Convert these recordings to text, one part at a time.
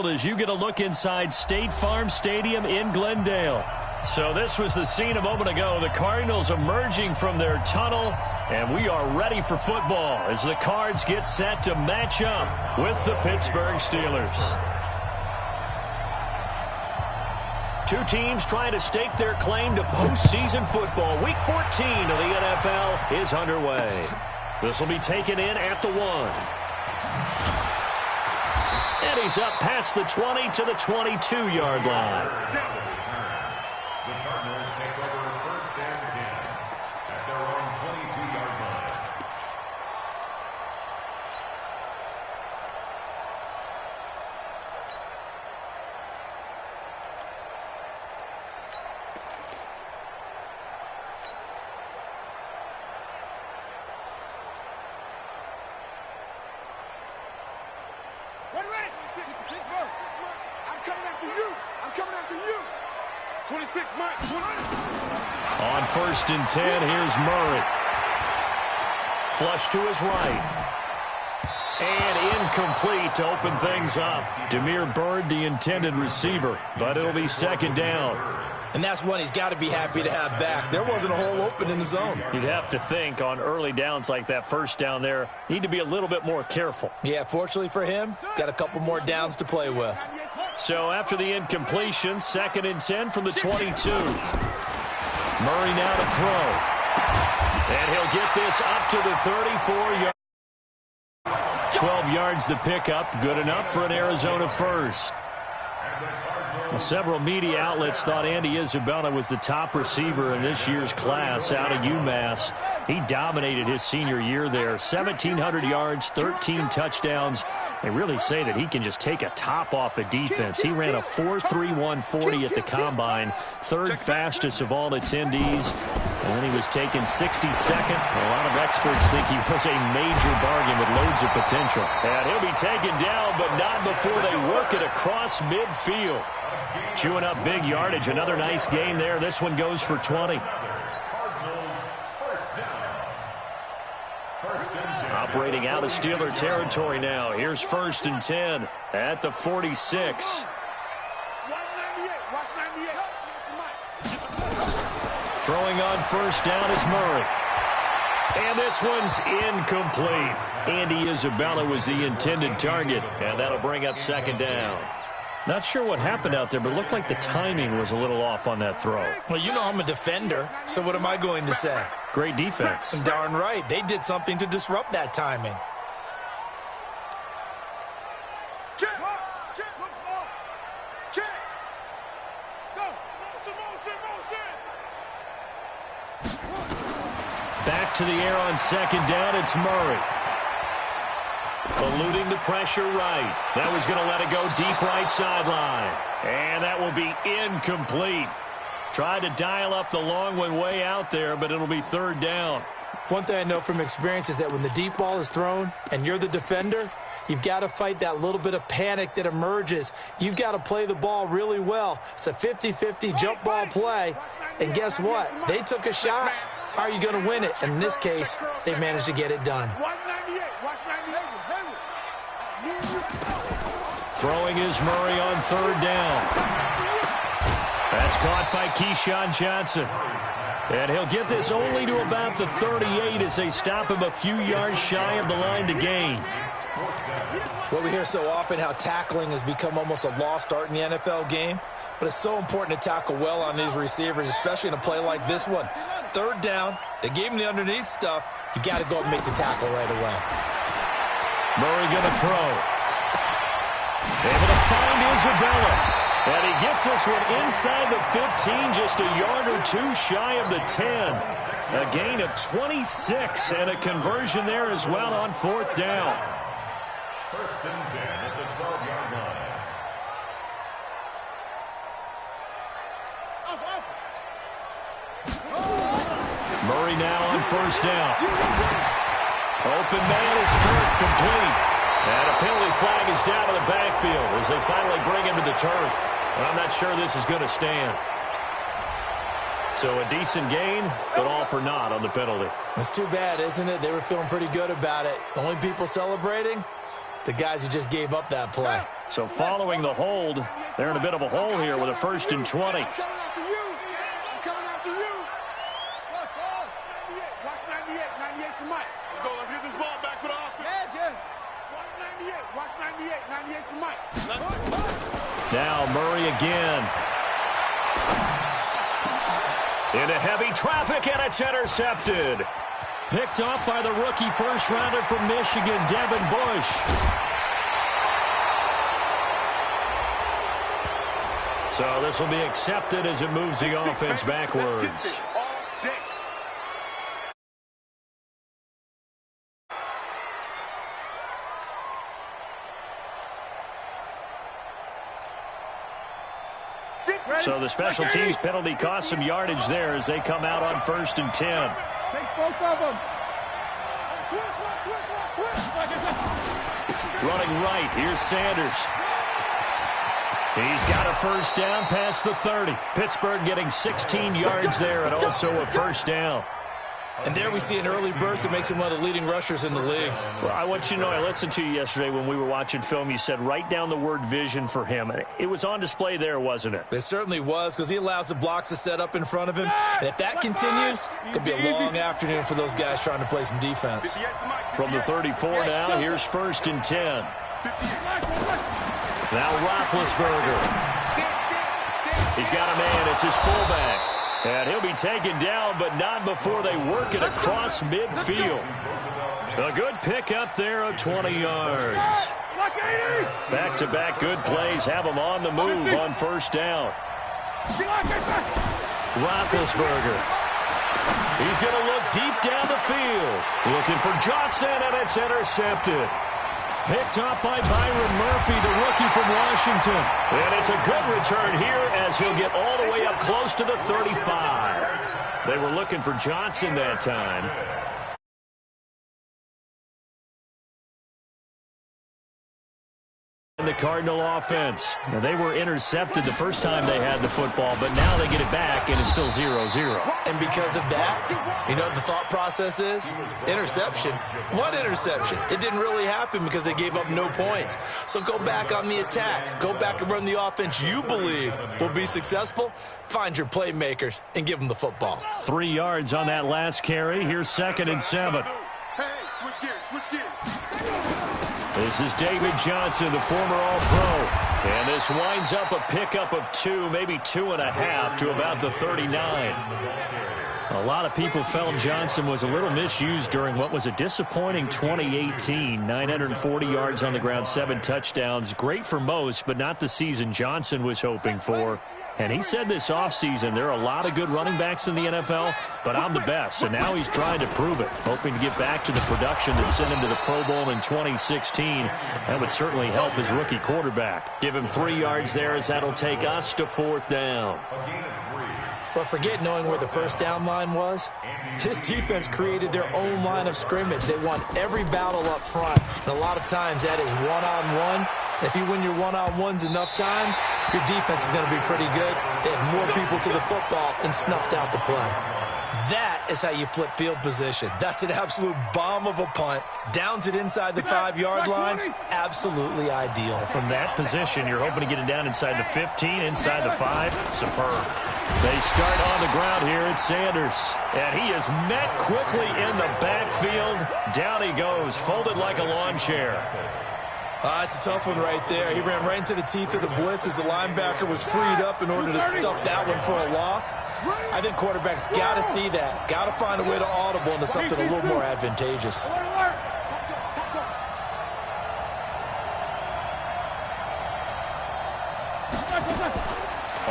field as you get a look inside State Farm Stadium in Glendale. So this was the scene a moment ago. The Cardinals emerging from their tunnel, and we are ready for football as the Cards get set to match up with the Pittsburgh Steelers. Two teams trying to stake their claim to postseason football. Week 14 of the NFL is underway. This will be taken in at the 1. And he's up past the 20 to the 22-yard line. The Cardinals take over first and 10 at their own 22-yard line. Ready? Pittsburgh. I'm coming after you. I'm coming after you. 26, Mike. On first and 10, here's Murray. Flush to his right. And incomplete to open things up. Damiere Byrd, the intended receiver, but it'll be second down. And that's one he's got to be happy to have back. There wasn't a hole open in the zone. You'd have to think on early downs like that first down there, need to be a little bit more careful. Yeah, fortunately for him, got a couple more downs to play with. So after the incompletion, second and 10 from the 22. Murray now to throw. And he'll get this up to the 34-yard. 12 yards to pick up, good enough for an Arizona first. Several media outlets thought Andy Isabella was the top receiver in this year's class out of UMass. He dominated his senior year there. 1,700 yards, 13 touchdowns. They really say that he can just take a top off a defense. He ran a 4.31 40 at the Combine, third fastest of all attendees. And then he was taken 62nd. A lot of experts think he was a major bargain with loads of potential. And he'll be taken down, but not before they work it across midfield. Chewing up big yardage. Another nice gain there. This one goes for 20. Operating out of Steeler territory now. Here's first and 10 at the 46. Throwing on first down is Murray. And this one's incomplete. Andy Isabella was the intended target, and that'll bring up second down. Not sure what happened out there, but it looked like the timing was a little off on that throw. Well, you know I'm a defender, so what am I going to say? Great defense. Darn right. They did something to disrupt that timing. Back to the air on second down, it's Murray. Eluding the pressure right. That was going to let it go deep right sideline. And that will be incomplete. Tried to dial up the long one way out there, but it'll be third down. One thing I know from experience is that when the deep ball is thrown and you're the defender, you've got to fight that little bit of panic that emerges. You've got to play the ball really well. It's a 50-50 jump ball play. And guess what? They took a shot. How are you going to win it? And in this case, they managed to get it done. Throwing is Murray on third down. That's caught by Keyshawn Johnson. And he'll get this only to about the 38 as they stop him a few yards shy of the line to gain. Well, we hear so often how tackling has become almost a lost art in the NFL game. But it's so important to tackle well on these receivers, especially in a play like this one. Third down, they gave him the underneath stuff. You got to go and make the tackle right away. Murray going to throw. Able to find Isabella. And he gets this one inside the 15, just a yard or two shy of the 10. A gain of 26 and a conversion there as well on fourth down. First and 10 at the 12-yard line. Murray now on first down. Open man is Kirk, complete. And a penalty flag is down to the backfield as they finally bring him to the turf. I'm not sure this is going to stand. So a decent gain, but all for naught on the penalty. It's too bad, isn't it? They were feeling pretty good about it. The only people celebrating, the guys who just gave up that play. So following the hold, they're in a bit of a hole here with a 1st and 20. I'm coming after you. I'm coming after you. Watch 98. 98's the mic. Let's go. Let's get this ball back for the offense. Yeah. Watch 98. 98's the mic. Now Murray again. Into heavy traffic, and it's intercepted. Picked off by the rookie first-rounder from Michigan, Devin Bush. So this will be accepted as it moves the offense backwards. So the special teams penalty cost some yardage there as they come out on 1st and 10. Take both of them. Running right, here's Sanders. He's got a 1st down past the 30. Pittsburgh getting 16 yards there and also a 1st down. And there we see an early burst that makes him one of the leading rushers in the league. Well, I want you to know, I listened to you yesterday when we were watching film. You said write down the word vision for him. It was on display there, wasn't it? It certainly was, because he allows the blocks to set up in front of him. And if that continues, it could be a long afternoon for those guys trying to play some defense. From the 34 now, here's 1st and 10. Now Roethlisberger. He's got a man. It's his fullback. And he'll be taken down, but not before they work it across midfield. A good pickup there of 20 yards. Back-to-back good plays have him on the move on 1st down. Roethlisberger. He's going to look deep down the field. Looking for Johnson, and it's intercepted. Picked up by Byron Murphy, the rookie from Washington. And it's a good return here as he'll get all the way up close to the 35. They were looking for Johnson that time. The Cardinal offense. Now, they were intercepted the first time they had the football, but now they get it back, and it's still 0-0. And because of that, you know what the thought process is? Interception. What interception? It didn't really happen because they gave up no points. So go back on the attack. Go back and run the offense you believe will be successful. Find your playmakers and give them the football. 3 yards on that last carry. Here's 2nd and 7. Hey, switch gears. This is David Johnson, the former All-Pro. And this winds up a pickup of 2, maybe 2.5 to about the 39. A lot of people felt Johnson was a little misused during what was a disappointing 2018. 940 yards on the ground, 7 touchdowns. Great for most, but not the season Johnson was hoping for. And he said this offseason, there are a lot of good running backs in the NFL, but I'm the best. And now he's trying to prove it, hoping to get back to the production that sent him to the Pro Bowl in 2016. That would certainly help his rookie quarterback. Give him 3 yards there as that'll take us to 4th down. But forget knowing where the 1st down line was. This defense created their own line of scrimmage. They won every battle up front. And a lot of times that is one-on-one. If you win your one-on-ones enough times, your defense is going to be pretty good. They have more people to the football and snuffed out the play. That is how you flip field position. That's an absolute bomb of a punt. Downs it inside the 5-yard line. Absolutely ideal. From that position, you're hoping to get it down inside the 15, inside the 5. Superb. They start on the ground here at Sanders. And he is met quickly in the backfield. Down he goes, folded like a lawn chair. It's a tough one right there. He ran right into the teeth of the blitz as the linebacker was freed up in order to stuff that one for a loss. I think quarterbacks got to see that. Got to find a way to audible into something a little more advantageous.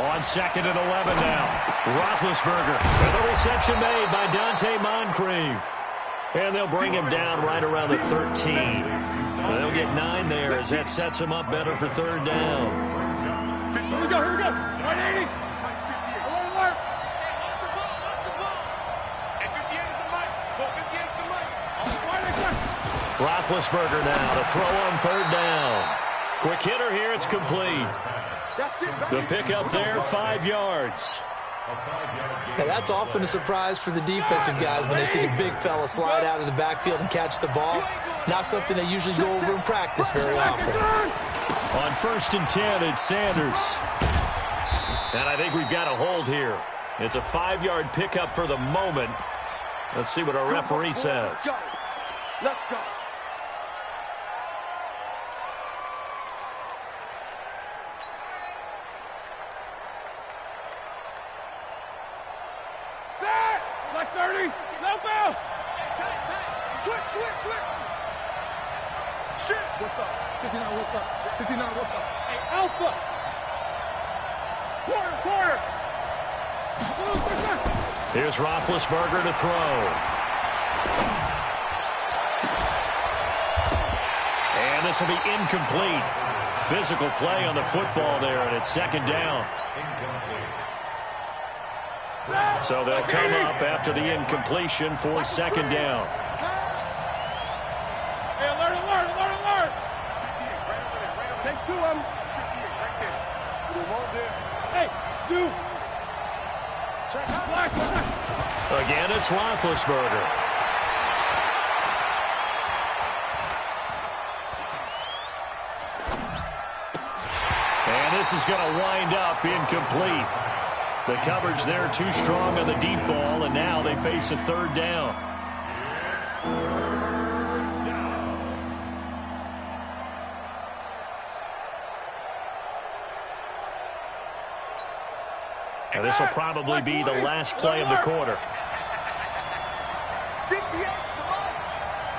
On 2nd and 11 now. Roethlisberger. And the reception made by Dante Moncrief. And they'll bring him down right around the 13. They'll get 9 there as that sets him up better for 3rd down. Here we go. 180. Roethlisberger now to throw on 3rd down. Quick hitter here, it's complete. The pickup there, 5 yards. Now that's often a surprise for the defensive guys when they see the big fella slide out of the backfield and catch the ball. Not something they usually go over in practice very often. On 1st and 10, it's Sanders. And I think we've got a hold here. It's a 5-yard pickup for the moment. Let's see what our referee says. Let's go. Let's go. Black 30. No foul. Switch. Shit. What's up? 59, what's up? 59, what's up? Hey, Alpha. Quarter. Here's Roethlisberger to throw. And this will be incomplete. Physical play on the football there, and it's 2nd down. So they'll come up after the incompletion for 2nd down. Hey, alert. Take 2 of them. Hey, 2. Black. Again, it's Roethlisberger. And this is going to wind up incomplete. The coverage there too strong on the deep ball, and now they face a 3rd down. And this will probably be the last play of the quarter. 58, come on.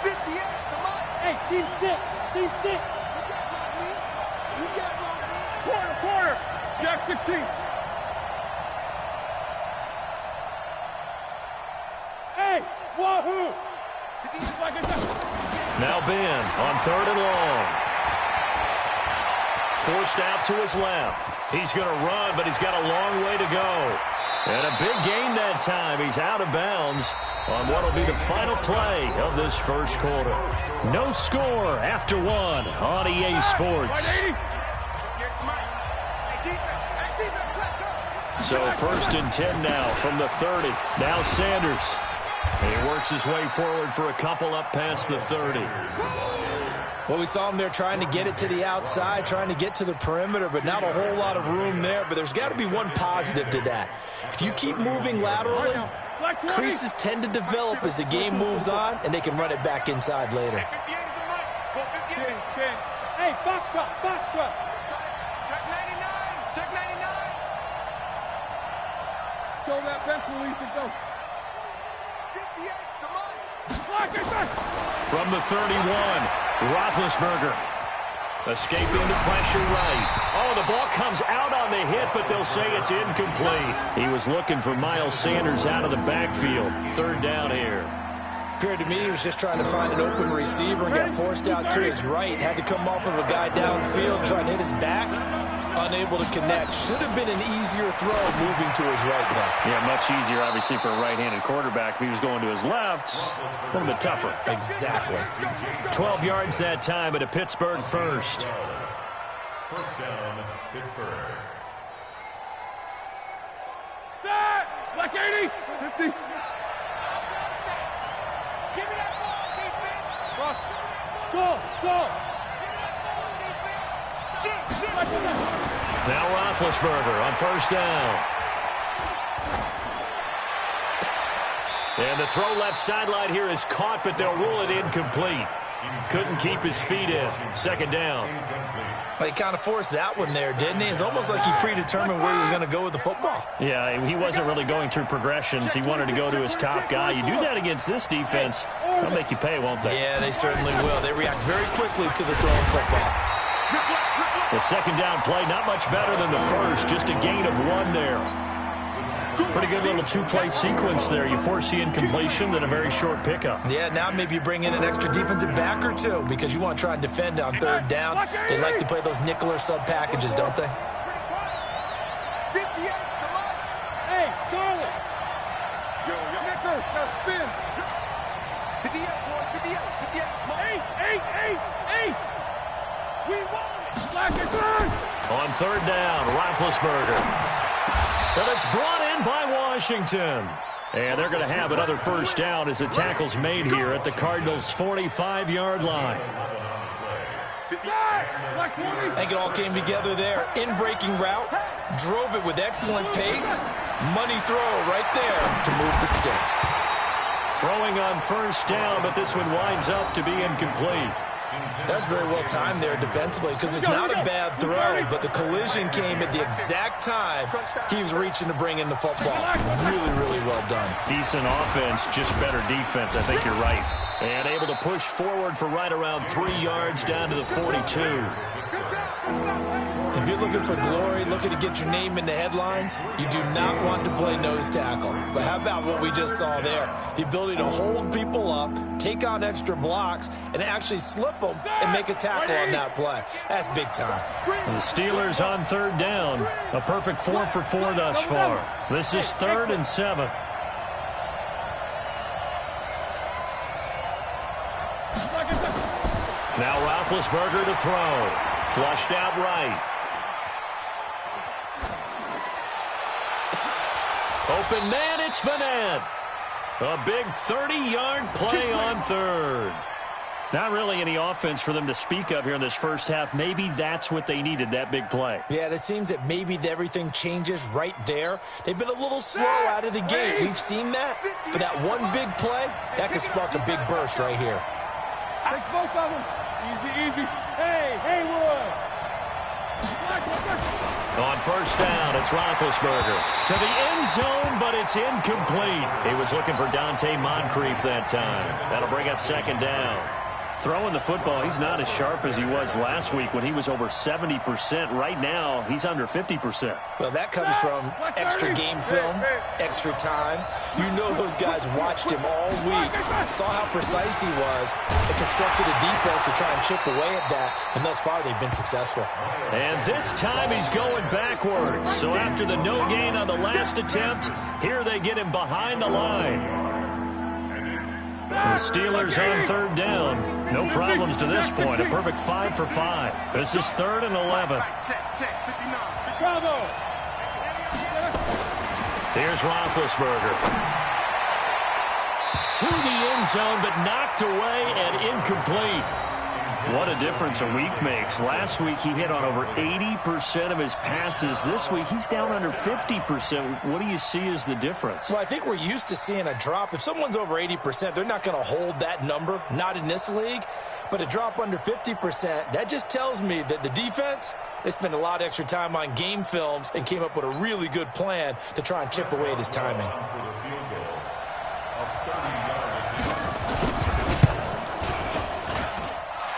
58, come on. Hey, team 6. You can't block me. Quarter. Jack 16. Hey, wahoo. Now Ben on 3rd and long. Forced out to his left. He's going to run, but he's got a long way to go. And a big gain that time. He's out of bounds on what will be the final play of this 1st quarter. No score after 1 on EA Sports. So 1st and 10 now from the 30. Now Sanders. He works his way forward for a couple up past the 30. Well, we saw him there trying to get it to the outside, trying to get to the perimeter, but not a whole lot of room there. But there's got to be one positive to that. If you keep moving laterally, creases tend to develop as the game moves on, and they can run it back inside later. Hey, Foxtrot. Check 99. Show that bench release and go. 58, come on. From the 31, Roethlisberger escaping the pressure right. Oh, the ball comes out on the hit, but they'll say it's incomplete. He was looking for Miles Sanders out of the backfield. 3rd down here. Appeared to me he was just trying to find an open receiver and got forced out to his right. Had to come off of a guy downfield trying to hit his back. Unable to connect. Should have been an easier throw moving to his right, though. Yeah, much easier, obviously, for a right-handed quarterback. If he was going to his left, a little bit tougher. Exactly. 12 yards that time at a Pittsburgh 1st. 1st down, Pittsburgh. Black 80. 50. Give me that ball, defense. Go. Now Roethlisberger on 1st down. And the throw left sideline here is caught, but they'll rule it incomplete. Couldn't keep his feet in. 2nd down. Well, he kind of forced that one there, didn't he? It's almost like he predetermined where he was going to go with the football. Yeah, he wasn't really going through progressions. He wanted to go to his top guy. You do that against this defense, they'll make you pay, won't they? Yeah, they certainly will. They react very quickly to the thrown football. The 2nd down play, not much better than the first, just a gain of 1 there. Pretty good little 2-play sequence there. You force the incompletion, then a very short pickup. Yeah, now maybe you bring in an extra defensive back or 2 because you want to try and defend on 3rd down. They like to play those nickel or sub packages, don't they? 58, come on. Hey, Charlie. Nicker, now spin. 58, boys, 58. Come on. 8. We won it. Black is good. On 3rd down, Roethlisberger. But it's brought in by Washington. And they're going to have another 1st down as the tackle's made here at the Cardinals' 45-yard line. 50. Black 20. I think it all came together there. In-breaking route, drove it with excellent pace. Money throw right there to move the sticks. Throwing on first down, but this one winds up to be incomplete. That's very well timed there defensively because it's not a bad throw, but the collision came at the exact time he was reaching to bring in the football. Really, really well done. Decent offense, just better defense. I think you're right. And able to push forward for right around 3 yards down to the 42. If you're looking for glory, looking to get your name in the headlines, you do not want to play nose tackle. But how about what we just saw there? The ability to hold people up, take on extra blocks, and actually slip them and make a tackle on that play. That's big time. The Steelers on third down. A perfect 4 for 4 thus far. This is 3rd and 7. Now Roethlisberger to throw. Flushed out right. Open man, it's Vanette. A big 30-yard play on third. Not really any offense for them to speak of here in this first half. Maybe that's what they needed, that big play. Yeah, and it seems that maybe everything changes right there. They've been a little slow out of the gate. We've seen that. But that one big play, that could spark a big burst right here. Take both of them. Easy, easy. Hey, Haywood. On first down, it's Roethlisberger. To the end zone, but it's incomplete. He was looking for Dante Moncrief that time. That'll bring up 2nd down. Throwing the football, he's not as sharp as he was last week when he was over 70%. Right now, he's under 50%. Well, that comes from extra game film, extra time. You know those guys watched him all week, saw how precise he was, and constructed a defense to try and chip away at that, and thus far they've been successful. And this time he's going backwards. So after the no gain on the last attempt, here they get him behind the line. The Steelers on third down. No problems to this point. A perfect 5 for 5. This is 3rd and 11. Here's Roethlisberger. To the end zone, but knocked away and incomplete. What a difference a week makes. Last week he hit on over 80% of his passes. This week he's down under 50%. What do you see as the difference? Well, I think we're used to seeing a drop. If someone's over 80%, they're not going to hold that number, not in this league. But a drop under 50%, that just tells me that the defense, they spent a lot of extra time on game films and came up with a really good plan to try and chip away at his timing.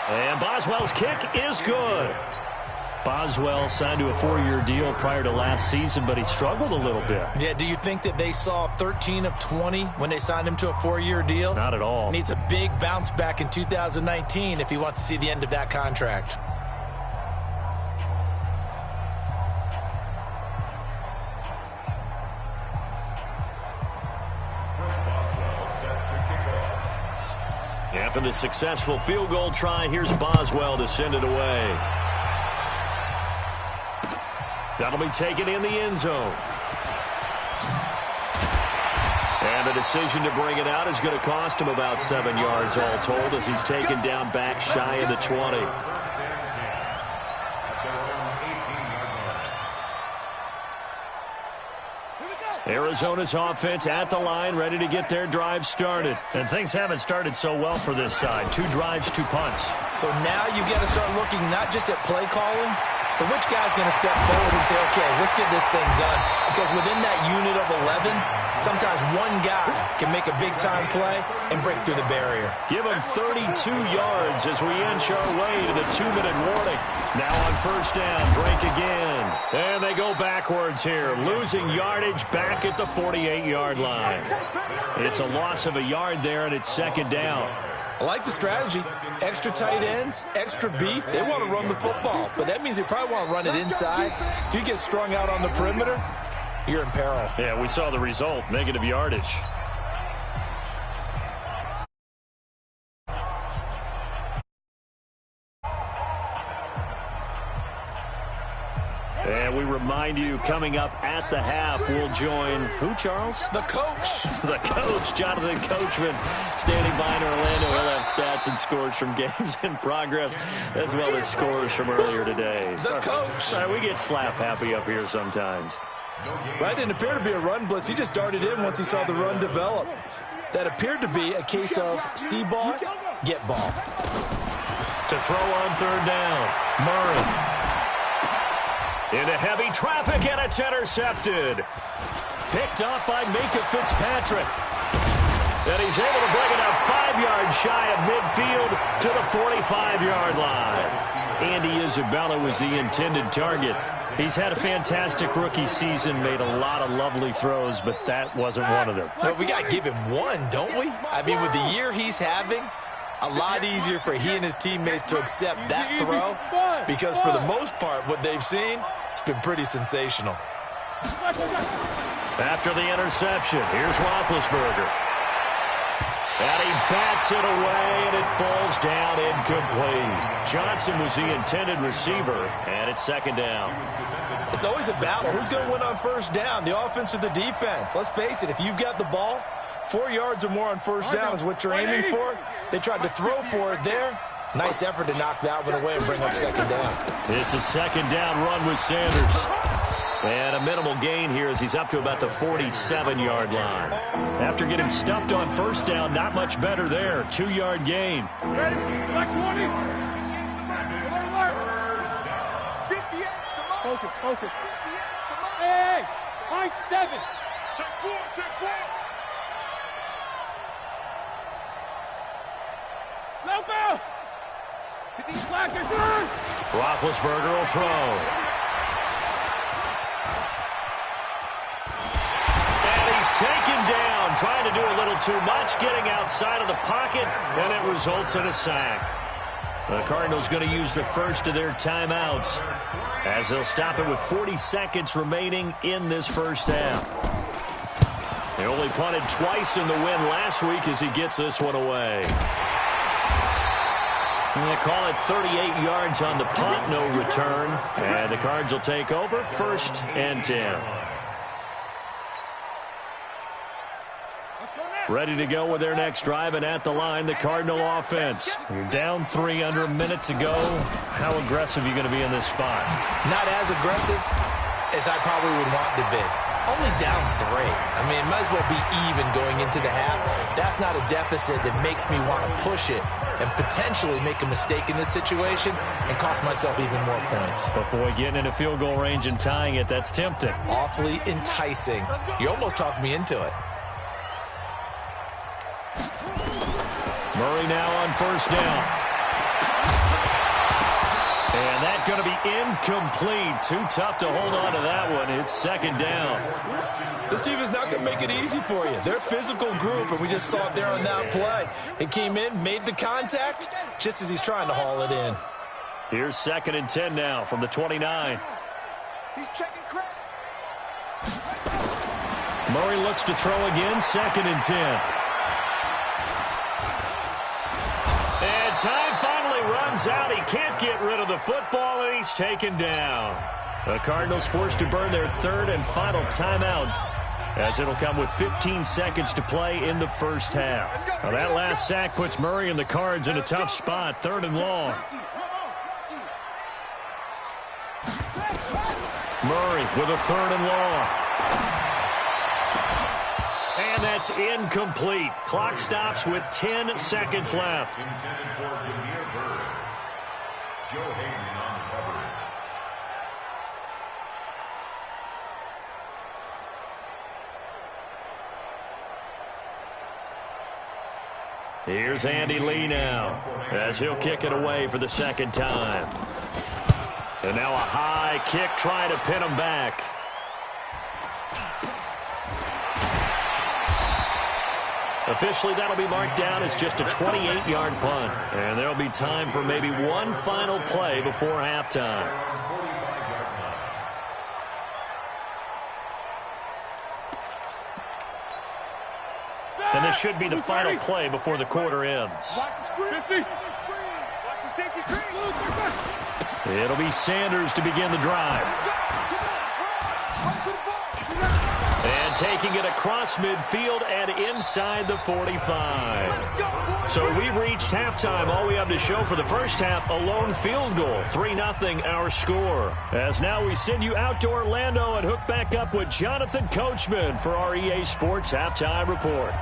And Boswell's kick is good. Boswell signed to a 4-year deal prior to last season, but he struggled a little bit. Yeah, do you think that they saw 13 of 20 when they signed him to a 4-year deal? Not at all. Needs a big bounce back in 2019 if he wants to see the end of that contract. After the successful field goal try, here's Boswell to send it away. That'll be taken in the end zone. And the decision to bring it out is going to cost him about 7 yards all told as he's taken down back shy of the 20. Arizona's offense at the line, ready to get their drive started. And things haven't started so well for this side. 2 drives, 2 punts. So now you got to start looking not just at play calling, but which guy's going to step forward and say, okay, let's get this thing done. Because within that unit of 11, sometimes one guy can make a big-time play and break through the barrier. Give him 32 yards as we inch our way to the 2-minute warning. Now on first down, Drake again. And they go backwards here, losing yardage back at the 48-yard line. It's a loss of a yard there, and it's 2nd down. I like the strategy. Extra tight ends, extra beef. They want to run the football, but that means they probably want to run it inside. If you get strung out on the perimeter, you're in peril. Yeah, we saw the result, negative yardage. And we remind you, coming up at the half, we'll join who, Charles? The coach. The coach, Jonathan Coachman, standing by in Orlando. He'll have stats and scores from games in progress, as well as scores from earlier today. The coach. Sorry, we get slap happy up here sometimes. That didn't appear to be a run blitz. He just darted in once he saw the run develop. That appeared to be a case of see ball, get ball. To throw on third down, Murray. Into heavy traffic, and it's intercepted. Picked up by Minka Fitzpatrick. And he's able to bring it up 5 yards shy of midfield to the 45-yard line. Andy Isabella was the intended target. He's had a fantastic rookie season, made a lot of lovely throws, but that wasn't one of them. Well, we got to give him one, don't we? I mean, with the year he's having, a lot easier for he and his teammates to accept that throw, because for the most part, what they've seen, it's been pretty sensational. After the interception, here's Roethlisberger. And he bats it away, and it falls down incomplete. Johnson was the intended receiver, and it's second down. It's always a battle. Who's going to win on first down, the offense or the defense? Let's face it, if you've got the ball, 4 yards or more on first down is what you're aiming for. They tried to throw for it there. Nice effort to knock that one away and bring up second down. It's a second down run with Sanders. And a minimal gain here as he's up to about the 47-yard line. After getting stuffed on first down, not much better there. 2-yard gain. Ready? Black 20. Focus, focus. Hey, I 7. Check 4, check 4. Help out. Black is third. Roethlisberger will throw. Taken down, trying to do a little too much, getting outside of the pocket, and it results in a sack. The Cardinals going to use the first of their timeouts as they'll stop it with 40 seconds remaining in this first half. They only punted twice in the win last week as he gets this one away. And they call it 38 yards on the punt, no return, and the Cards will take over, 1st and 10. Ready to go with their next drive, and at the line, the Cardinal offense. You're down 3 under a minute to go. How aggressive are you going to be in this spot? Not as aggressive as I probably would want to be. Only down 3. I mean, it might as well be even going into the half. That's not a deficit that makes me want to push it and potentially make a mistake in this situation and cost myself even more points. But boy, getting into field goal range and tying it, that's tempting. Awfully enticing. You almost talked me into it. Murray now on first down. And that's going to be incomplete. Too tough to hold on to that one. It's second down. This team is not going to make it easy for you. They're a physical group, and we just saw it there on that play. He came in, made the contact, just as he's trying to haul it in. Here's 2nd and 10 now from the 29. He's checking Craig. Murray looks to throw again, 2nd and 10. And time finally runs out. He can't get rid of the football, and he's taken down. The Cardinals forced to burn their 3rd and final timeout, as it'll come with 15 seconds to play in the first half. Now that last sack puts Murray and the Cards in a tough spot, 3rd and long. Murray with a 3rd and long. And that's incomplete. Clock stops with 10 seconds left. Intended for Demir Bird. Joe Hayden on the coverage. Here's Andy Lee now, as he'll kick it away for the 2nd time. And now a high kick trying to pin him back. Officially, that'll be marked down as just a 28-yard punt. And there'll be time for maybe one final play before halftime. And this should be the final play before the quarter ends. Watch the screen. 50. Watch the safety screen. It'll be Sanders to begin the drive. And taking it across midfield and inside the 45. So we've reached halftime. All we have to show for the first half, a lone field goal. 3-0 our score. As now we send you out to Orlando and hook back up with Jonathan Coachman for our EA Sports Halftime Report.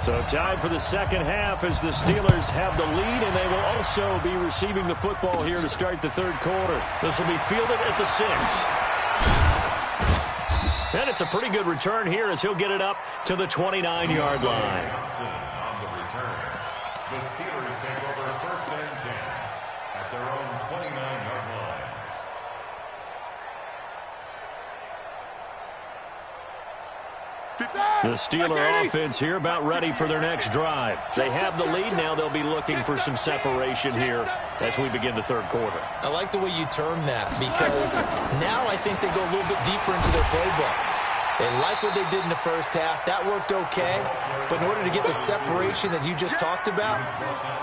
So time for the second half as the Steelers have the lead, and they will also be receiving the football here to start the third quarter. This will be fielded at the 6. And it's a pretty good return here as he'll get it up to the 29-yard line. On the return, the Steelers take over first and 10 at their own 29-yard line. The Steeler offense here about ready for their next drive. They have the lead. Now they'll be looking for some separation here as we begin the third quarter. I like the way you term that because now I think they go a little bit deeper into their playbook. They like what they did in the first half. That worked okay. But in order to get the separation that you just talked about,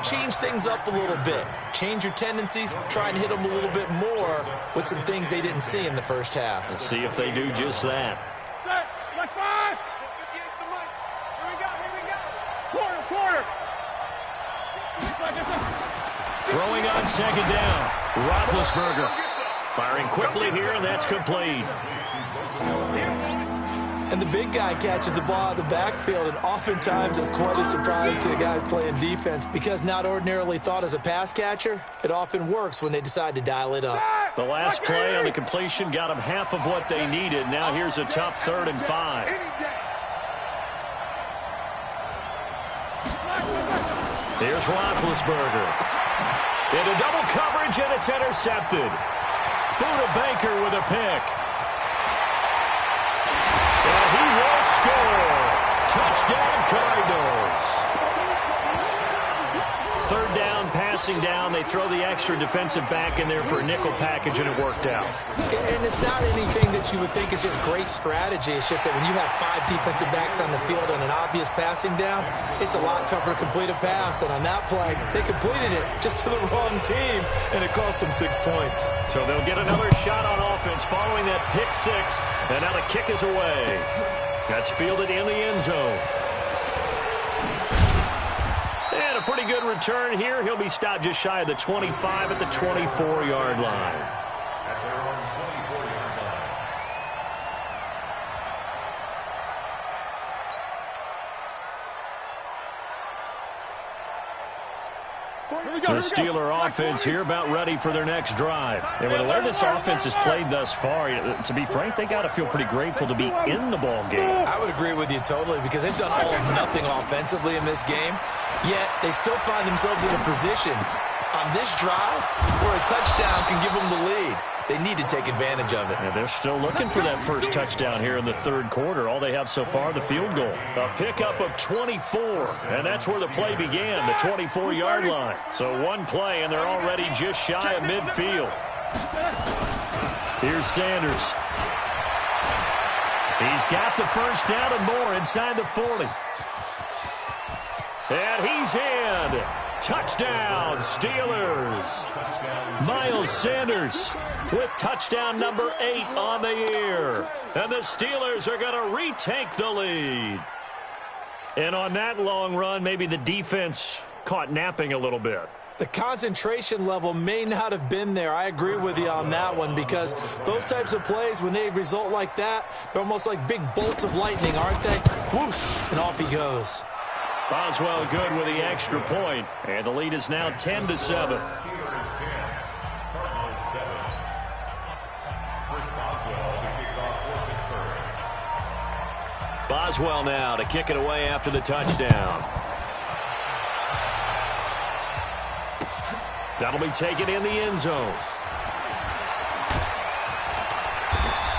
change things up a little bit. Change your tendencies. Try and hit them a little bit more with some things they didn't see in the first half. Let's see if they do just that. Let's five. Quarter. Throwing on second down. Roethlisberger firing quickly here, and that's complete. And the big guy catches the ball out of the backfield, and oftentimes it's quite a surprise to the guys playing defense because not ordinarily thought as a pass catcher, it often works when they decide to dial it up. The last play on the completion got them half of what they needed. Now here's a tough 3rd and 5. Here's Roethlisberger. Into double coverage, and it's intercepted. Buda Baker with a pick. And he will score. Touchdown, Cardinals. 3rd down, passing down. They throw the extra defensive back in there for a nickel package, and it worked out. And it's not anything that you would think is just great strategy. It's just that when you have 5 defensive backs on the field on an obvious passing down, it's a lot tougher to complete a pass. And on that play, they completed it just to the wrong team, and it cost them 6 points. So they'll get another shot on offense following that pick 6, and now the kick is away. That's fielded in the end zone. And a pretty good return here. He'll be stopped just shy of the 25 at the 24-yard line. At their own 24-yard line. The Steeler offense here about ready for their next drive. And with the way this offense has played thus far, to be frank, they got to feel pretty grateful to be in the ball game. I would agree with you totally because they've done all or nothing offensively in this game, yet they still find themselves in a position on this drive where a touchdown can give them the lead. They need to take advantage of it. And they're still looking for that first touchdown here in the third quarter. All they have so far, the field goal. A pickup of 24, and that's where the play began, the 24-yard line. So one play, and they're already just shy of midfield. Here's Sanders. He's got the first down and more inside the 40. And he's in. Touchdown, Steelers. Miles Sanders with touchdown number 8 on the year. And the Steelers are going to retake the lead. And on that long run, maybe the defense caught napping a little bit. The concentration level may not have been there. I agree with you on that one because those types of plays, when they result like that, they're almost like big bolts of lightning, aren't they? Whoosh, and off he goes. Boswell good with the extra point, and the lead is now 10-7. Steelers 10, Cardinals 7. First Boswell to kick off for Pittsburgh. Boswell now to kick it away after the touchdown. That'll be taken in the end zone.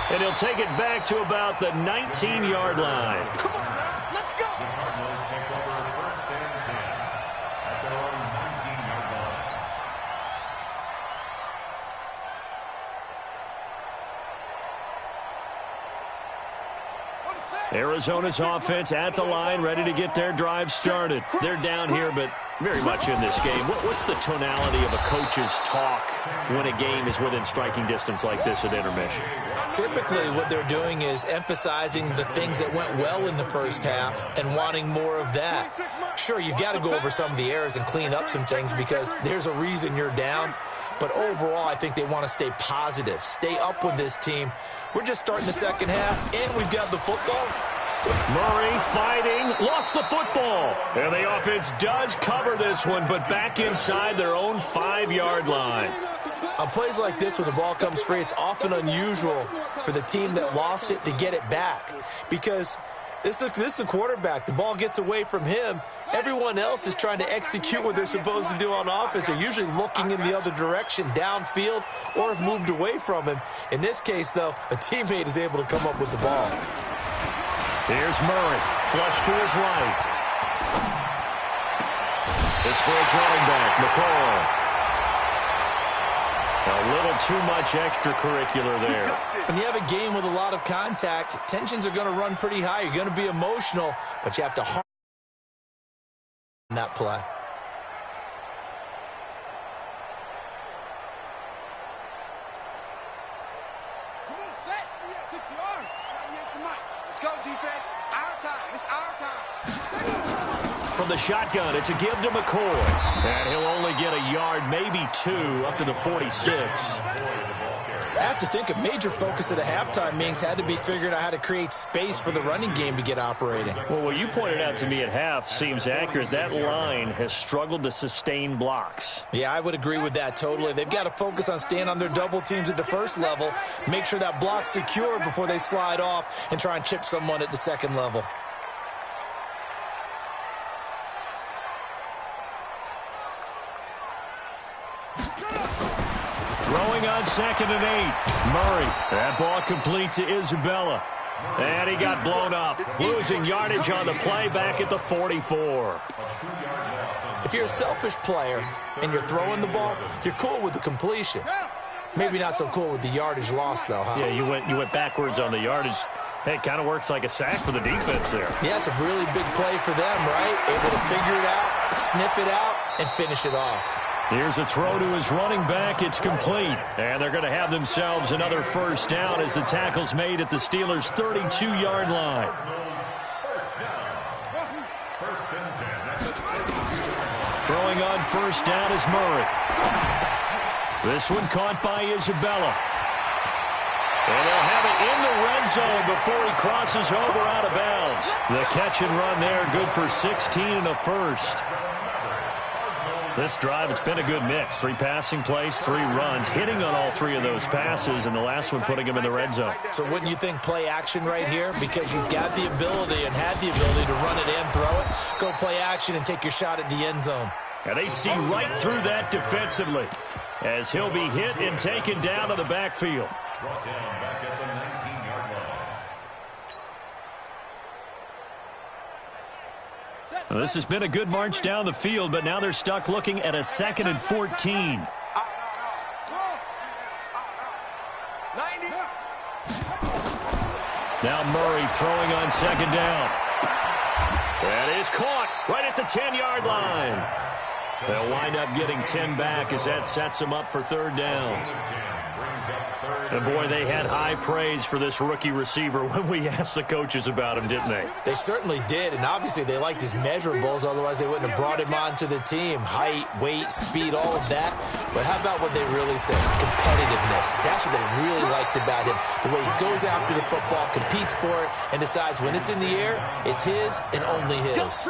And he'll take it back to about the 19-yard line. Come on, man. Let's go. The Cardinals take over first and 10 at their own 19-yard line. Arizona's offense at the line, ready to get their drive started. They're down here, but very much in this game. What's the tonality of a coach's talk when a game is within striking distance like this at intermission? Typically, what they're doing is emphasizing the things that went well in the first half and wanting more of that. Sure, you've got to go over some of the errors and clean up some things because there's a reason you're down. But overall, I think they want to stay positive, stay up with this team. We're just starting the second half, and we've got the football. Murray fighting, lost the football. And the offense does cover this one, but back inside their own 5-yard line. On plays like this, when the ball comes free, it's often unusual for the team that lost it to get it back. Because this is the quarterback. The ball gets away from him. Everyone else is trying to execute what they're supposed to do on offense. They're usually looking in the other direction, downfield, or have moved away from him. In this case, though, a teammate is able to come up with the ball. Here's Murray, flush to his right. This for his running back, McCoy. A little too much extracurricular there. When you have a game with a lot of contact, tensions are going to run pretty high. You're going to be emotional, but you have to harm that play. Come on, set. 6 yards. 98 to Mike. Let's go, defense. Our time. It's our time. From the shotgun, it's a give to McCoy. And he'll only get a yard, maybe 2, up to the 46. I have to think a major focus at the halftime means had to be figuring out how to create space for the running game to get operating. Well, what you pointed out to me at half seems accurate. That line has struggled to sustain blocks. Yeah, I would agree with that totally. They've got to focus on staying on their double teams at the first level, make sure that block's secure before they slide off and try and chip someone at the second level. Throwing on 2nd and 8. Murray. That ball complete to Isabella. And he got blown up. Losing yardage on the play back at the 44. If you're a selfish player and you're throwing the ball, you're cool with the completion. Maybe not so cool with the yardage loss, though, huh? Yeah, you went backwards on the yardage. Hey, it kind of works like a sack for the defense there. Yeah, it's a really big play for them, right? Able to figure it out, sniff it out, and finish it off. Here's a throw to his running back. It's complete. And they're going to have themselves another first down as the tackle's made at the Steelers' 32-yard line. Throwing on first down is Murray. This one caught by Isabella. And they'll have it in the red zone before he crosses over out of bounds. The catch and run there, good for 16 and a first. This drive, it's been a good mix. 3 passing plays, 3 runs, hitting on all 3 of those passes, and the last one putting him in the red zone. So wouldn't you think play action right here? Because you've got the ability and had the ability to run it and throw it. Go play action and take your shot at the end zone. And they see right through that defensively as he'll be hit and taken down to the backfield. Brought down back at the 19-yard line. Well, this has been a good march down the field, but now they're stuck looking at a 2nd and 14. Now Murray throwing on 2nd down. That is caught right at the 10-yard line. They'll wind up getting 10 back as that sets them up for 3rd down. And, boy, they had high praise for this rookie receiver when we asked the coaches about him, didn't they? They certainly did, and obviously they liked his measurables, otherwise they wouldn't have brought him onto the team. Height, weight, speed, all of that. But how about what they really said? Competitiveness. That's what they really liked about him. The way he goes after the football, competes for it, and decides when it's in the air, it's his and only his.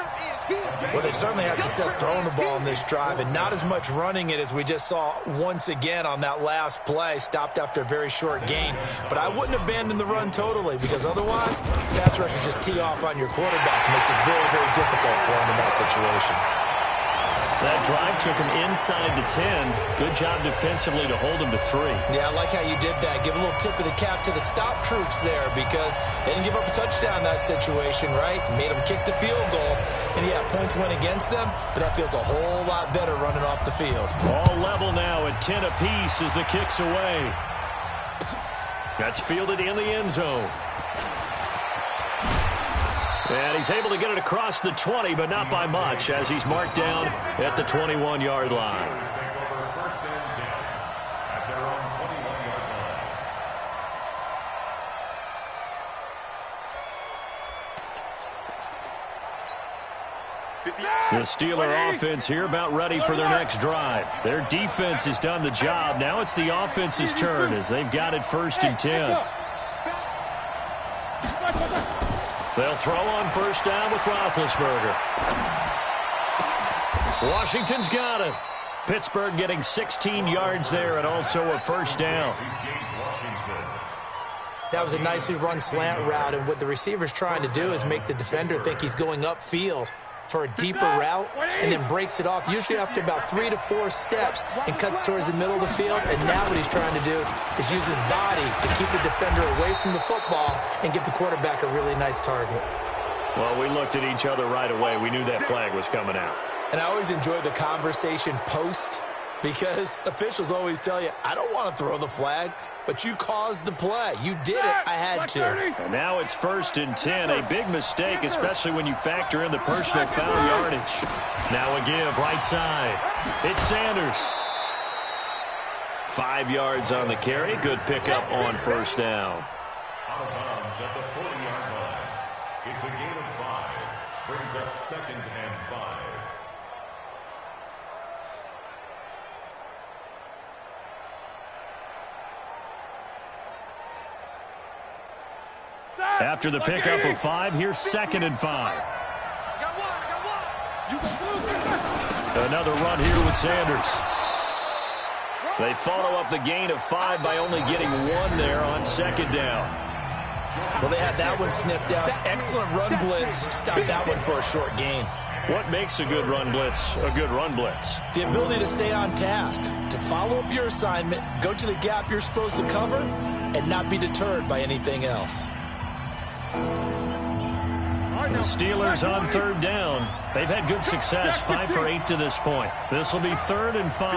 Well, they've certainly had success throwing the ball in this drive, and not as much running it as we just saw once again on that last play, stopped after a very short gain. But I wouldn't abandon the run totally, because otherwise, pass rushers just tee off on your quarterback. It makes it very, very difficult for him in that situation. That drive took him inside the 10. Good job defensively to hold him to 3. Yeah, I like how you did that. Give a little tip of the cap to the stop troops there, because they didn't give up a touchdown in that situation, right? Made them kick the field goal. And, yeah, points went against them, but that feels a whole lot better running off the field. All level now at 10 apiece as the kick's away. That's fielded in the end zone. And he's able to get it across the 20, but not by much, as he's marked down at the 21-yard line. Steelers take over first and 10 at their own 21-yard line. The Steeler offense here about ready for their next drive. Their defense has done the job. Now it's the offense's turn as they've got it first and 10. They'll throw on first down with Roethlisberger. Washington's got it. Pittsburgh getting 16 yards there and also a first down. That was a nicely run slant route, and what the receiver's trying to do is make the defender think he's going upfield for a deeper route and then breaks it off, usually after about 3 to 4 steps, and cuts towards the middle of the field. And now what he's trying to do is use his body to keep the defender away from the football and give the quarterback a really nice target. Well, we looked at each other right away. We knew that flag was coming out. And I always enjoy the conversation post, because officials always tell you, I don't want to throw the flag, but you caused the play. You did it. I had to. And now it's first and 10. A big mistake, especially when you factor in the personal foul yardage. Now a give right side. It's Sanders. 5 yards on the carry. Good pickup on first down. Out of bounds at the 40-yard line. It's a gain of 5. Brings up second and 5. After the pickup of 5, here's second and 5. Another run here with Sanders. They follow up the gain of 5 by only getting 1 there on second down. Well, they had that one sniffed out. Excellent run blitz. Stopped that one for a short gain. What makes a good run blitz a good run blitz? The ability to stay on task, to follow up your assignment, go to the gap you're supposed to cover, and not be deterred by anything else. The Steelers on third down. They've had good success, 5 for 8 to this point. This will be third and 5.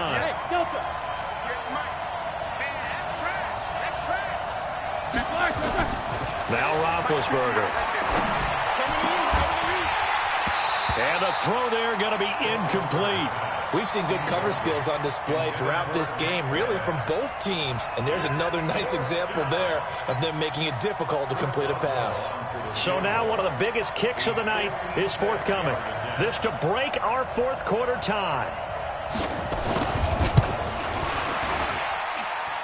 Now Roethlisberger. And the throw there going to be incomplete. We've seen good cover skills on display throughout this game, really from both teams. And there's another nice example there of them making it difficult to complete a pass. So now one of the biggest kicks of the night is forthcoming. This to break our fourth quarter tie.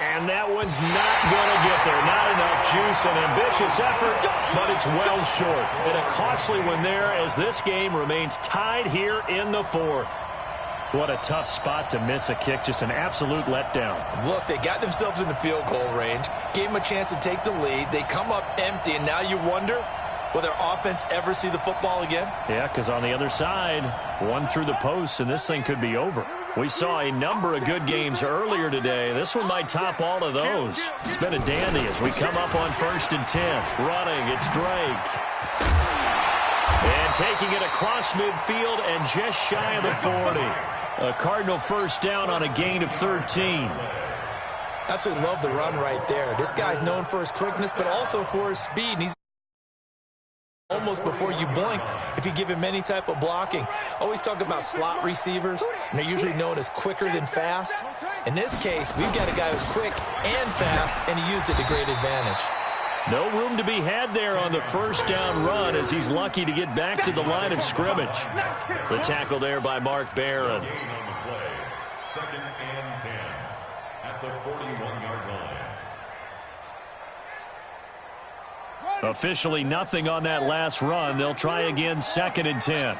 And that one's not going to get there. Not enough juice, an ambitious effort, but it's well short. And a costly one there as this game remains tied here in the fourth. What a tough spot to miss a kick. Just an absolute letdown. Look, they got themselves in the field goal range, gave them a chance to take the lead. They come up empty, and now you wonder, will their offense ever see the football again? Yeah, because on the other side, one through the post, and this thing could be over. We saw a number of good games earlier today. This one might top all of those. It's been a dandy as we come up on first and 10. Running, it's Drake. And taking it across midfield and just shy of the 40. A Cardinal first down on a gain of 13. Absolutely love the run right there. This guy's known for his quickness, but also for his speed. And he's almost before you blink if you give him any type of blocking. Always talk about slot receivers, and they're usually known as quicker than fast. In this case, we've got a guy who's quick and fast, and he used it to great advantage. No room to be had there on the first down run as he's lucky to get back to the line of scrimmage. The tackle there by Mark Barron. Second and 10 at the 41-yard line. Officially nothing on that last run. They'll try again second and 10.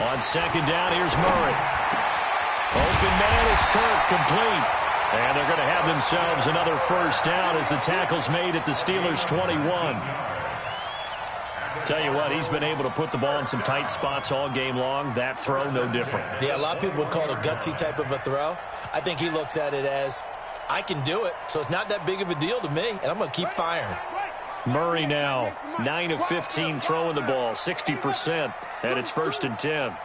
On second down, here's Murray. Open man is Kirk, complete. And they're going to have themselves another first down as the tackle's made at the Steelers' 21. Tell you what, he's been able to put the ball in some tight spots all game long. That throw, no different. Yeah, a lot of people would call it a gutsy type of a throw. I think he looks at it as, I can do it, so it's not that big of a deal to me, and I'm going to keep firing. Murray now, 9 of 15 throwing the ball, 60%, and it's first and 10.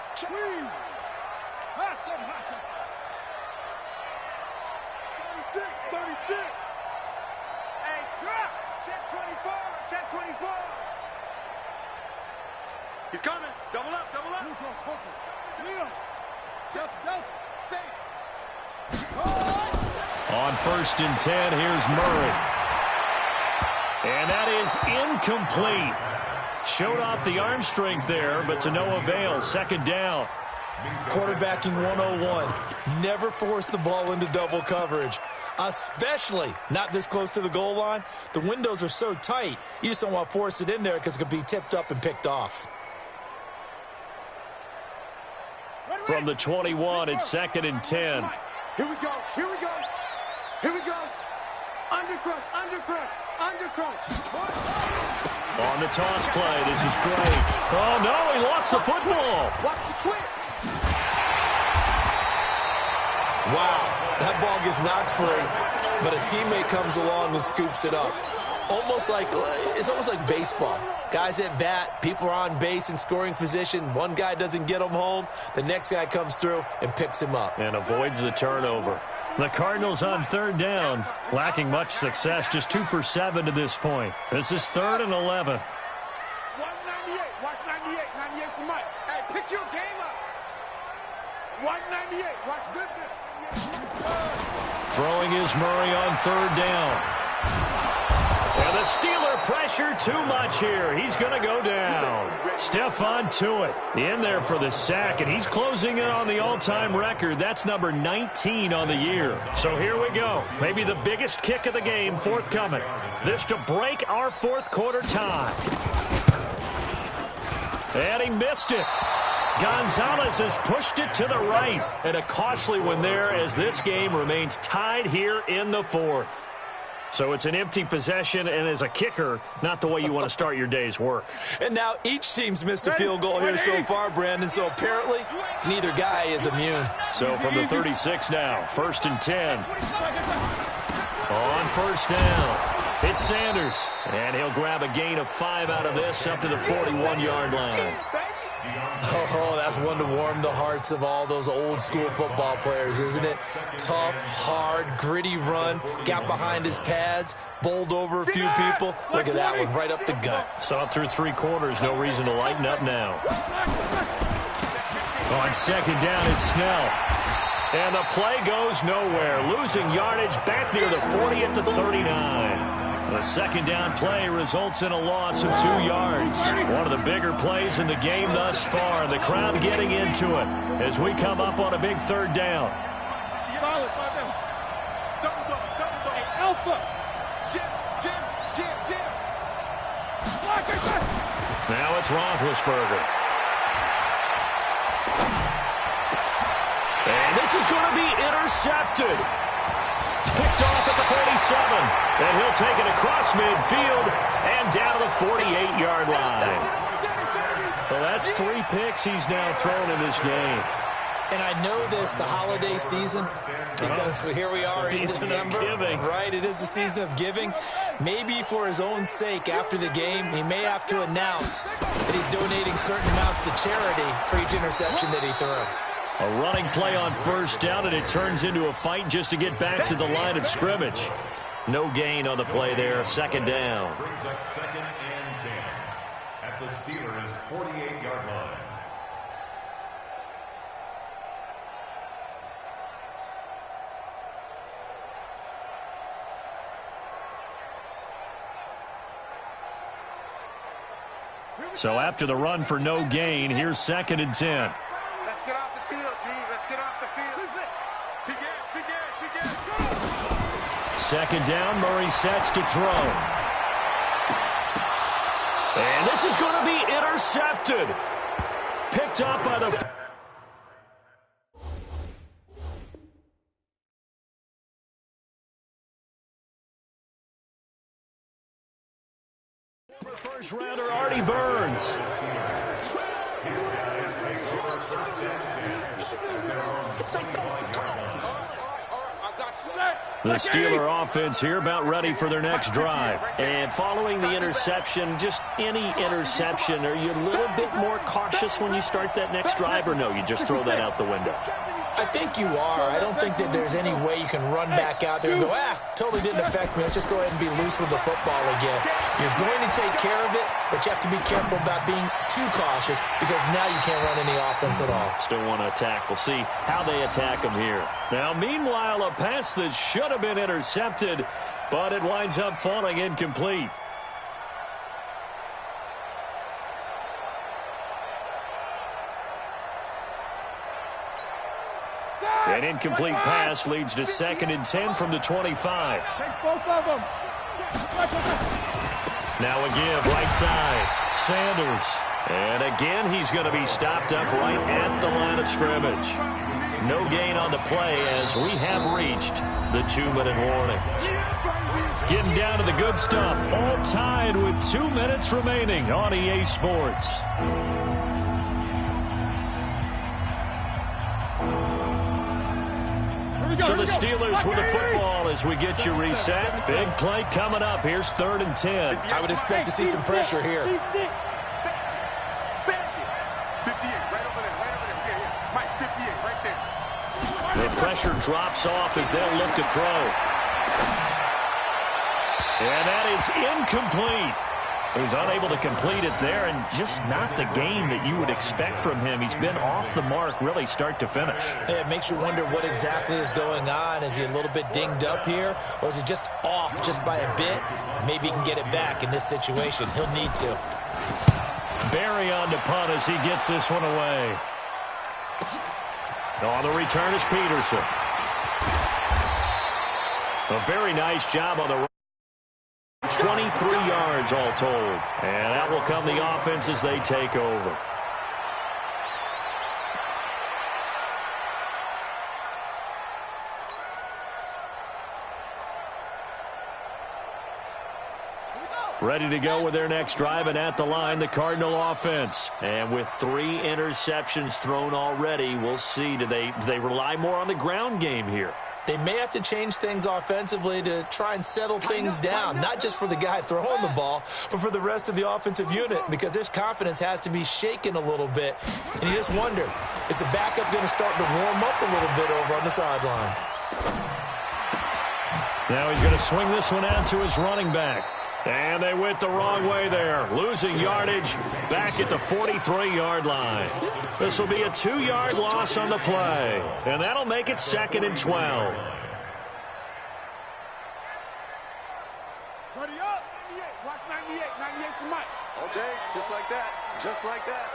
He's coming. Double up, double up. On 1st and 10, here's Murray. And that is incomplete. Showed off the arm strength there, but to no avail. 2nd down. Quarterbacking 101. Never force the ball into double coverage, especially not this close to the goal line. The windows are so tight, you just don't want to force it in there because it could be tipped up and picked off. From the 21, it's 2nd and 10. Here we go. Here we go. Here we go. Undercrush, undercrush, undercrush. On the toss play, this is great. Oh, no, he lost the football. Watch the twitch. Wow, that ball gets knocked free, but a teammate comes along and scoops it up. It's almost like baseball. Guys at bat, people are on base in scoring position. One guy doesn't get him home. The next guy comes through and picks him up. And avoids the turnover. The Cardinals on 3rd down, lacking much success, just 2 for 7 to this point. This is 3rd and 11. 198. Watch 98. 98's the mic. Hey, pick your game up. 198. Watch good. Throwing is Murray on 3rd down. And the Steeler pressure too much here. He's going to go down. Stephon Tuitt in there for the sack, and he's closing in on the all-time record. That's number 19 on the year. So here we go. Maybe the biggest kick of the game forthcoming. This to break our 4th quarter tie. And he missed it. Gonzalez has pushed it to the right. And a costly one there as this game remains tied here in the 4th. So it's an empty possession, and as a kicker, not the way you want to start your day's work. And now each team's missed a field goal here so far, Brandon, so apparently neither guy is immune. So from the 36 now, 1st and 10. On 1st down, it's Sanders. And he'll grab a gain of 5 out of this up to the 41-yard line. Oh, that's one to warm the hearts of all those old-school football players, isn't it? Tough, hard, gritty run, got behind his pads, bowled over a few people. Look at that one, right up the gut. Saw it through 3 quarters, no reason to lighten up now. On 2nd down, it's Snell. And the play goes nowhere, losing yardage back near the 40 at the 39. The 2nd down play results in a loss of 2 yards. One of the bigger plays in the game thus far. The crowd getting into it as we come up on a big 3rd down. Solid, double. Hey, Alpha. Jim. Now it's Roethlisberger. And this is going to be intercepted. Picked off at the 47. And he'll take it across midfield and down to the 48-yard line. Well, that's 3 picks he's now thrown in this game. And I know this, the holiday season, because here we are in December. Right, it is the season of giving. Maybe for his own sake, after the game, he may have to announce that he's donating certain amounts to charity for each interception that he threw. A running play on 1st down, and it turns into a fight just to get back to the line of scrimmage. No gain on the play there, 2nd down. Brings up 2nd and 10 at the Steelers' 48-yard line. So after the run for no gain, here's 2nd and 10. Let's get off the field, G. Let's get off the field. Begin. 2nd down, Murray sets to throw. And this is going to be intercepted. Picked up by the... First rounder Artie Burns. The Steeler offense here about ready for their next drive. And following the interception, just any interception, are you a little bit more cautious when you start that next drive, or no, you just throw that out the window? I think you are. I don't think that there's any way you can run back out there and go, totally didn't affect me. Let's just go ahead and be loose with the football again. You're going to take care of it, but you have to be careful about being too cautious because now you can't run any offense at all. Still want to attack. We'll see how they attack him here. Now, meanwhile, a pass that should have been intercepted, but it winds up falling incomplete. An incomplete pass leads to 2nd and 10 from the 25. Take both of them. Now a give, right side. Sanders. And again, he's going to be stopped up right at the line of scrimmage. No gain on the play as we have reached the 2-minute warning. Getting down to the good stuff. All tied with 2 minutes remaining on EA Sports. So the Steelers with the football as we get you reset. Big play coming up. Here's 3rd and 10. I would expect to see some pressure here. 58, right over there. Yeah. Mike, 58, right there. The pressure drops off as they'll look to throw. And that is incomplete. So he's unable to complete it there, and just not the game that you would expect from him. He's been off the mark really start to finish. It makes you wonder what exactly is going on. Is he a little bit dinged up here, or is he just off just by a bit? Maybe he can get it back in this situation. He'll need to. Barry on to punt as he gets this one away. On the return is Peterson. A very nice job on the 23 yards all told. And that will come the offense as they take over. Ready to go with their next drive, and at the line, the Cardinal offense. And with 3 interceptions thrown already, we'll see. Do they rely more on the ground game here? They may have to change things offensively to try and settle things down, not just for the guy throwing the ball, but for the rest of the offensive unit, because their confidence has to be shaken a little bit. And you just wonder, is the backup going to start to warm up a little bit over on the sideline? Now he's going to swing this one out to his running back. And they went the wrong way there, losing yardage back at the 43-yard line. This will be a 2-yard loss on the play, and that'll make it 2nd and 12. Buddy up. 98. Watch 98. 98's the mic. All day. Just like that. Just like that.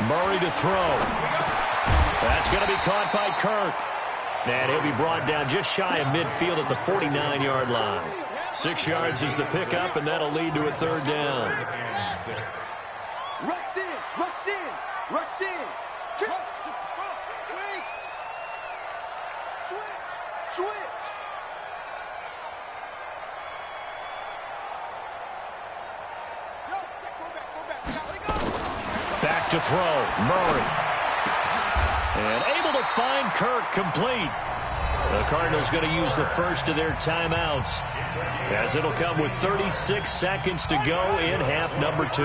Murray to throw. That's going to be caught by Kirk. And he'll be brought down just shy of midfield at the 49-yard line. 6 yards is the pickup, and that'll lead to a 3rd down. Rush in, rush in, rush in. Switch. Back to throw, Murray. And able to find Kirk complete. The Cardinals going to use the first of their timeouts, as it'll come with 36 seconds to go in half number 2.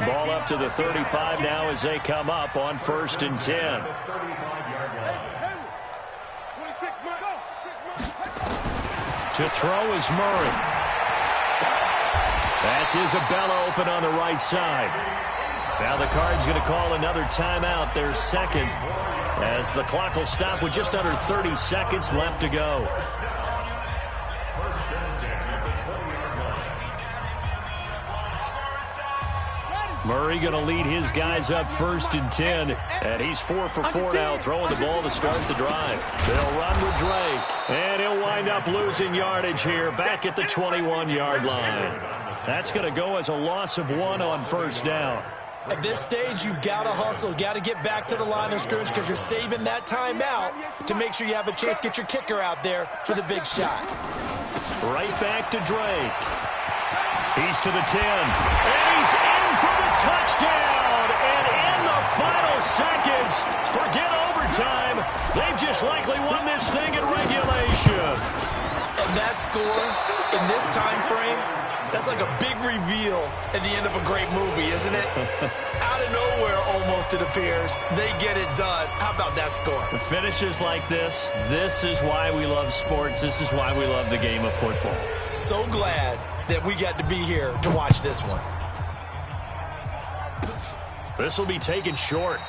Ball up to the 35 now as they come up on 1st and 10. To throw is Murray. That's Isabella open on the right side. Now the Cards going to call another timeout, their 2nd, as the clock will stop with just under 30 seconds left to go. Murray going to lead his guys up 1st and 10, and he's 4 for 4 now, throwing the ball to start the drive. They'll run with Drake, and he'll wind up losing yardage here back at the 21-yard line. That's going to go as a loss of 1 on 1st down. At this stage, you've got to hustle. Got to get back to the line of scrimmage because you're saving that timeout to make sure you have a chance to get your kicker out there for the big shot. Right back to Drake. He's to the 10. And he's in for the touchdown. And in the final seconds, forget overtime. They've just likely won this thing in regulation. And that score in this time frame, that's like a big reveal at the end of a great movie, isn't it? Out of nowhere, a almost, it appears. They get it done. How about that score? The finishes like this is why we love sports. This is why we love the game of football. So glad that we got to be here to watch this one. This will be taken short.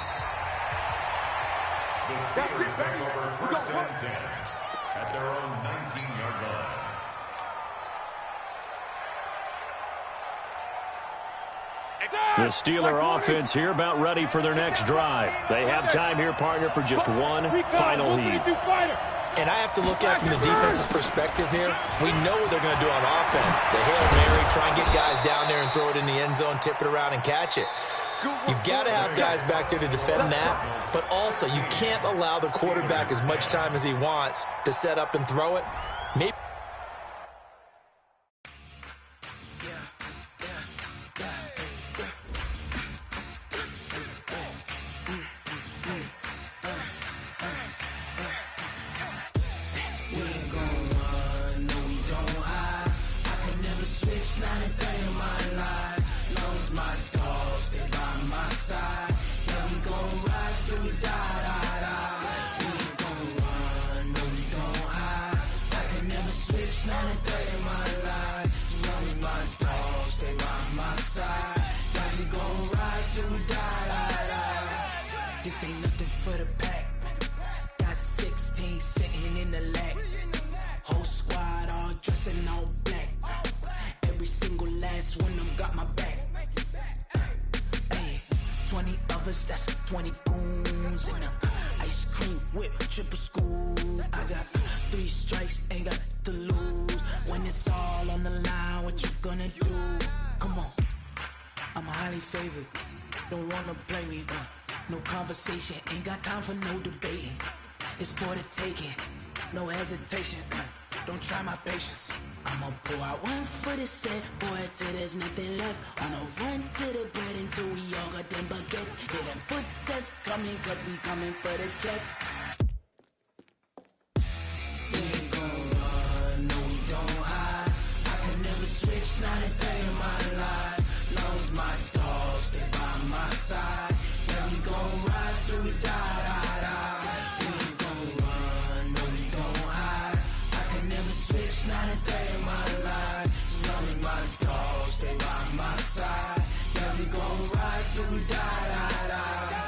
The Steelers take over first and 10 at their own 19-yard line. The Steeler offense here about ready for their next drive. They have time here, partner, for just one final heave. And I have to look at it from the defense's perspective here. We know what they're going to do on offense. The Hail Mary, try and get guys down there and throw it in the end zone, tip it around and catch it. You've got to have guys back there to defend that, but also you can't allow the quarterback as much time as he wants to set up and throw it. Maybe this ain't nothing for the pack. Got 16 sitting in the lap. Whole squad all dressing all black. Every single last one of them got my back. Hey, 20 of us, that's 20 goons in the ice cream whip, triple school. I got 3 strikes, ain't got to lose. When it's all on the line, what you gonna do? Come on, I'm highly favored. Don't wanna play me, no conversation, ain't got time for no debating. It's for the taking, no hesitation. Don't try my patience. I'ma pull out one for the set, boy, till there's nothing left. On a run to the bed until we all got them baguettes. Hear them footsteps coming, cause we coming for the check. We ain't gon' run, no we don't hide. I can never switch, not a day in my life. Long as my dogs, they by my side. Yeah, we gon' ride till we die, die, die. We ain't gon' run, no we don't hide. I can never switch, not a day in my life. As long as my dogs, they by my side. Yeah, we gon' ride till we die, die, die.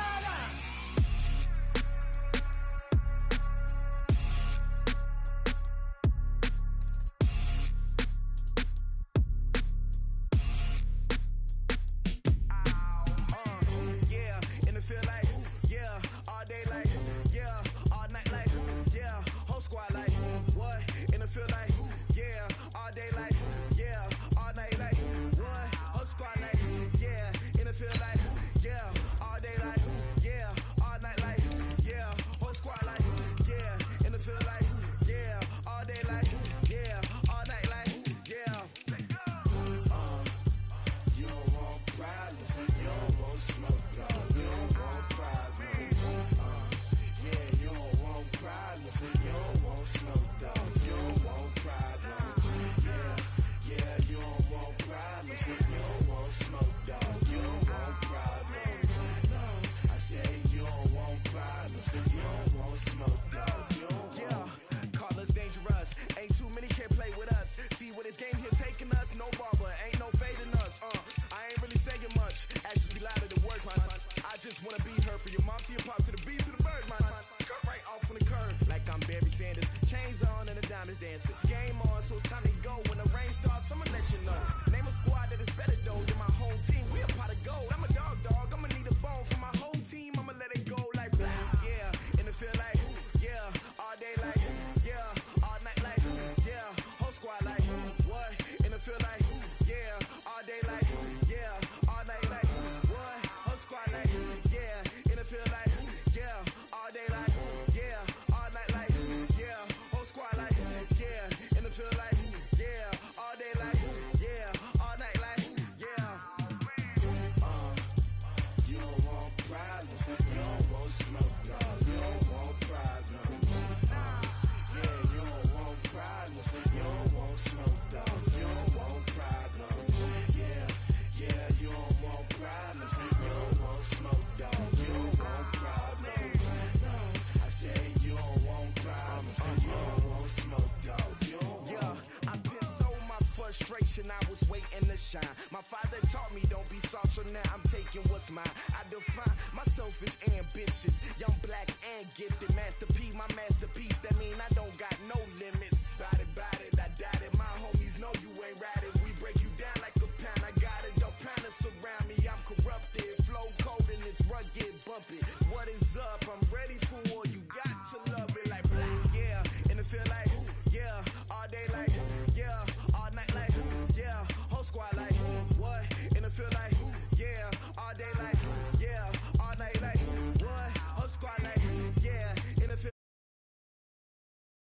You don't want problems, you don't want smoke, dog. now I'm taking what's mine. I define myself as ambitious, young, black, and gifted. Master P, my masterpiece. That mean I don't got no limits. Bout it, I doubt it. My homies know you ain't ratted. We break you down like a pound. I got it, don't panic surround me. I'm corrupted, flow cold and it's rugged, bumpy. What is up? I'm ready for war. You got to love it like black, yeah. And it feel like, yeah. All day like, yeah. All night like, yeah. Whole squad like, what? And it feel like,